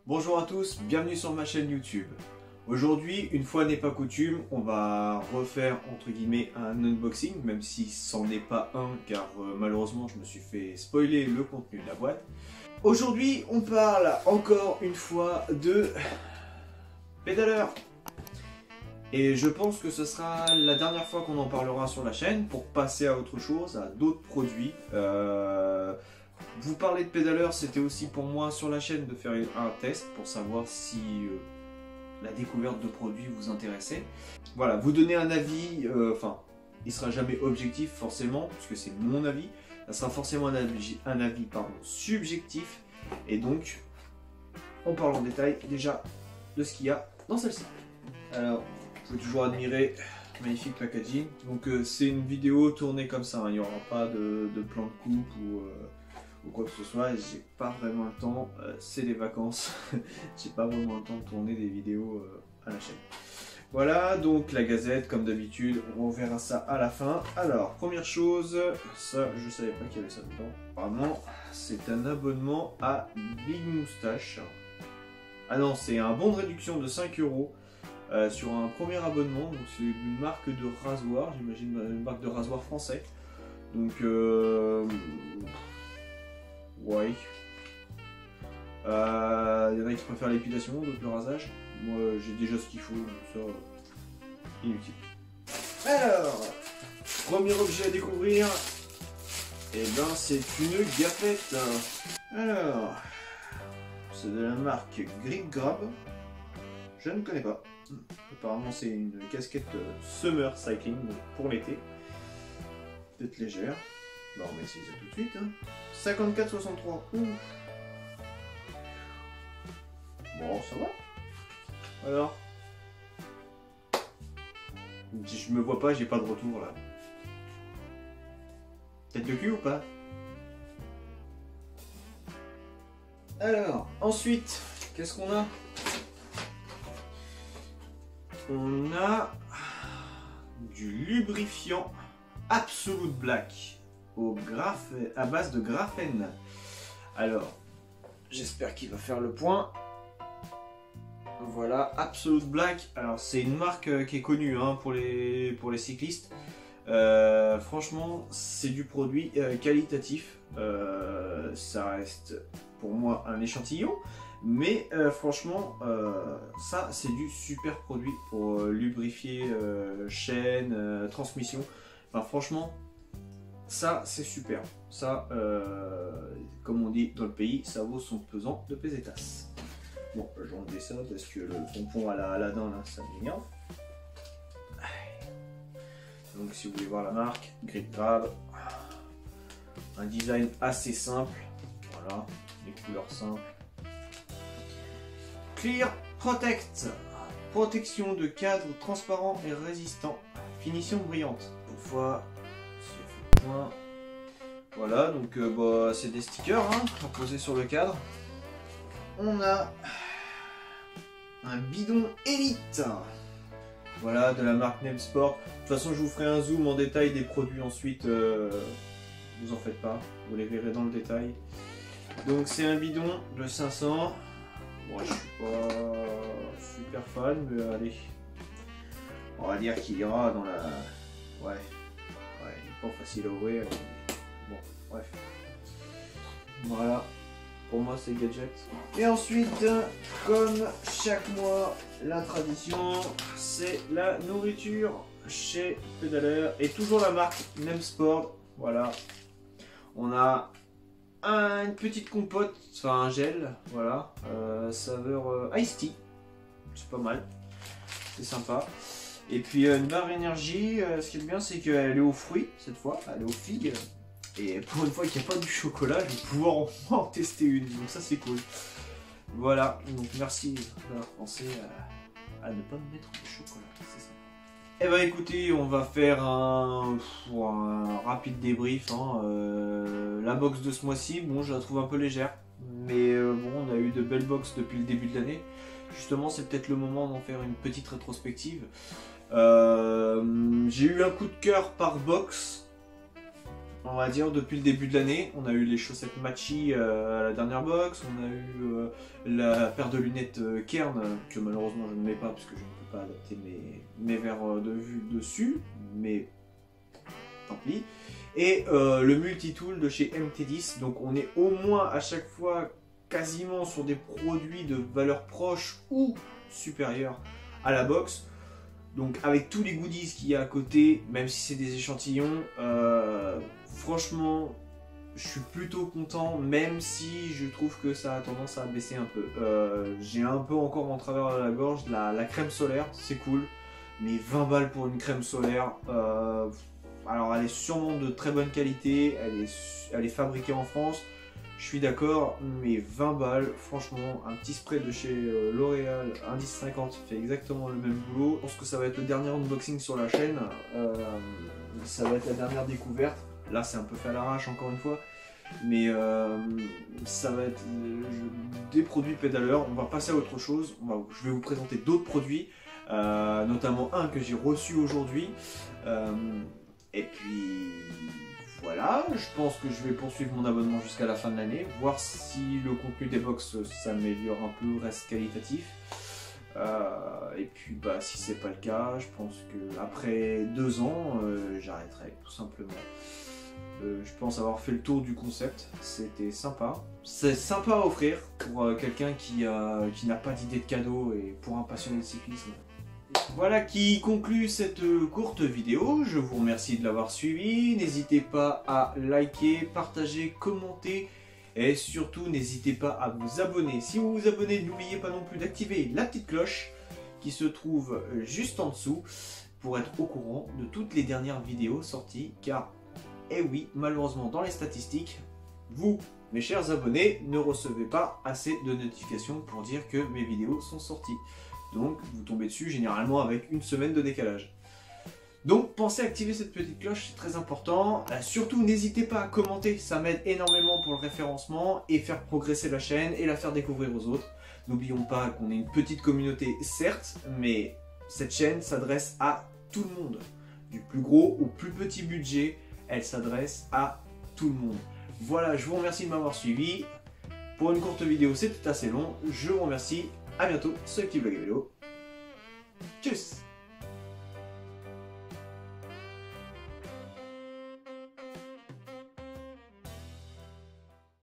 Bonjour à tous, bienvenue sur ma chaîne YouTube. Aujourd'hui, une fois n'est pas coutume, on va refaire entre guillemets un unboxing, même si c'en est pas un, car malheureusement je me suis fait spoiler le contenu de la boîte. Aujourd'hui, on parle encore une fois de pédaleur. Et je pense que ce sera la dernière fois qu'on en parlera sur la chaîne pour passer à autre chose, à d'autres produits. Vous parler de pédaleur, c'était aussi pour moi sur la chaîne de faire un test pour savoir si la découverte de produits vous intéressait. Voilà, vous donner un avis, enfin, il sera jamais objectif forcément, puisque c'est mon avis. Ça sera forcément un avis subjectif. Et donc, on parle en détail déjà de ce qu'il y a dans celle-ci. Alors, vous pouvez toujours admirer le magnifique packaging. Donc, c'est une vidéo tournée comme ça, hein. Il n'y aura pas de plan de coupe ou quoi que ce soit. J'ai pas vraiment le temps, c'est les vacances. J'ai pas vraiment le temps de tourner des vidéos à la chaîne. Voilà, donc la gazette, comme d'habitude, on verra ça à la fin. Alors, première chose, ça, je savais pas qu'il y avait ça dedans. Apparemment, c'est un abonnement à Big Moustache. Ah non, c'est un bon de réduction de 5 € sur un premier abonnement. Donc, c'est une marque de rasoir, j'imagine une marque de rasoir français. Donc, ouais. Il y en a qui préfèrent l'épilation, d'autres le rasage. Moi j'ai déjà ce qu'il faut, donc ça, inutile. Alors, premier objet à découvrir, et ben c'est une gafette. Alors, c'est de la marque Grip Grab. Je ne connais pas. Apparemment c'est une casquette Summer Cycling, donc pour l'été. Peut-être légère. Bon, on va essayer ça tout de suite. Hein. 54,63. Bon, ça va. Alors, je me vois pas, j'ai pas de retour là. Tête de cul ou pas? Alors, ensuite, qu'est-ce qu'on a? On a du lubrifiant Absolute Black à base de graphène. Alors, j'espère qu'il va faire le point. Voilà, Absolute Black. Alors, c'est une marque qui est connue hein, pour les cyclistes. Franchement, c'est du produit qualitatif. Ça reste pour moi un échantillon. Mais franchement, ça, c'est du super produit pour lubrifier chaîne, transmission. Enfin, franchement, ça, c'est super. Ça, comme on dit dans le pays, ça vaut son pesant de pesetas. Bon, je vais enlever ça parce que le pompon à la Aladdin, là, ça m'énerve. Donc, si vous voulez voir la marque, Grip Grab. Un design assez simple. Voilà, des couleurs simples. Clear Protect. Protection de cadre transparent et résistant. Finition brillante. Toutefois, voilà, donc bah, c'est des stickers hein, à poser sur le cadre. On a un bidon Elite. Voilà, de la marque Nem Sport. De toute façon, je vous ferai un zoom en détail des produits ensuite. Vous en faites pas, vous les verrez dans le détail. Donc c'est un bidon de 500. Bon, je suis pas super fan, mais allez. On va dire qu'il ira dans la... Ouais, il est pas facile à ouvrir. Bon, bref. Voilà. Pour moi, c'est gadget. Et ensuite, comme chaque mois, la tradition, c'est la nourriture chez Pédaleur. Et toujours la marque Nem Sport. Voilà. On a une petite compote, enfin un gel, voilà. Saveur Ice Tea. C'est pas mal. C'est sympa. Et puis une barre énergie, ce qui est bien, c'est qu'elle est aux fruits cette fois. Elle est aux figues. Et pour une fois qu'il n'y a pas du chocolat, je vais pouvoir en tester une. Donc ça c'est cool. Voilà, donc merci d'avoir pensé à ne pas me mettre de chocolat. C'est ça. Et bah écoutez, on va faire un rapide débrief. Hein. La box de ce mois-ci, bon je la trouve un peu légère. Mais bon, on a eu de belles box depuis le début de l'année. Justement, c'est peut-être le moment d'en faire une petite rétrospective. J'ai eu un coup de cœur par box. on va dire, depuis le début de l'année. On a eu les chaussettes Machi à la dernière box, on a eu la paire de lunettes Kern, que malheureusement je ne mets pas parce que je ne peux pas adapter mes verres de vue dessus, mais tant pis. Et le multitool de chez MT10, donc on est au moins à chaque fois quasiment sur des produits de valeur proche ou supérieure à la box. Donc avec tous les goodies qu'il y a à côté, même si c'est des échantillons, franchement je suis plutôt content, même si je trouve que ça a tendance à baisser un peu. J'ai un peu encore en travers de la gorge la crème solaire, c'est cool, mais 20 balles pour une crème solaire, alors elle est sûrement de très bonne qualité, elle est fabriquée en France, je suis d'accord, mais 20 balles, franchement, un petit spray de chez L'Oréal, Indice 50, fait exactement le même boulot. Je pense que ça va être le dernier unboxing sur la chaîne, ça va être la dernière découverte. Là, c'est un peu fait à l'arrache, encore une fois, mais ça va être des produits pédaleurs. On va passer à autre chose, je vais vous présenter d'autres produits, notamment un que j'ai reçu aujourd'hui, et puis... Voilà, je pense que je vais poursuivre mon abonnement jusqu'à la fin de l'année, voir si le contenu des box s'améliore un peu, reste qualitatif. Et puis bah si c'est pas le cas, je pense que après 2 ans, j'arrêterai tout simplement. Je pense avoir fait le tour du concept, c'était sympa. C'est sympa à offrir pour quelqu'un qui n'a pas d'idée de cadeau et pour un passionné de cyclisme. Voilà qui conclut cette courte vidéo, je vous remercie de l'avoir suivi, n'hésitez pas à liker, partager, commenter et surtout n'hésitez pas à vous abonner. Si vous vous abonnez, n'oubliez pas non plus d'activer la petite cloche qui se trouve juste en dessous pour être au courant de toutes les dernières vidéos sorties car, eh oui, malheureusement dans les statistiques, vous, mes chers abonnés, ne recevez pas assez de notifications pour dire que mes vidéos sont sorties. Donc vous tombez dessus généralement avec une semaine de décalage. Donc pensez à activer cette petite cloche, c'est très important. Surtout n'hésitez pas à commenter, ça m'aide énormément pour le référencement et faire progresser la chaîne et la faire découvrir aux autres. N'oublions pas qu'on est une petite communauté certes, mais cette chaîne s'adresse à tout le monde. Du plus gros au plus petit budget, elle s'adresse à tout le monde. Voilà, je vous remercie de m'avoir suivi. Pour une courte vidéo, c'était assez long. Je vous remercie. A bientôt sur le petit vlog vélo. Tchuss!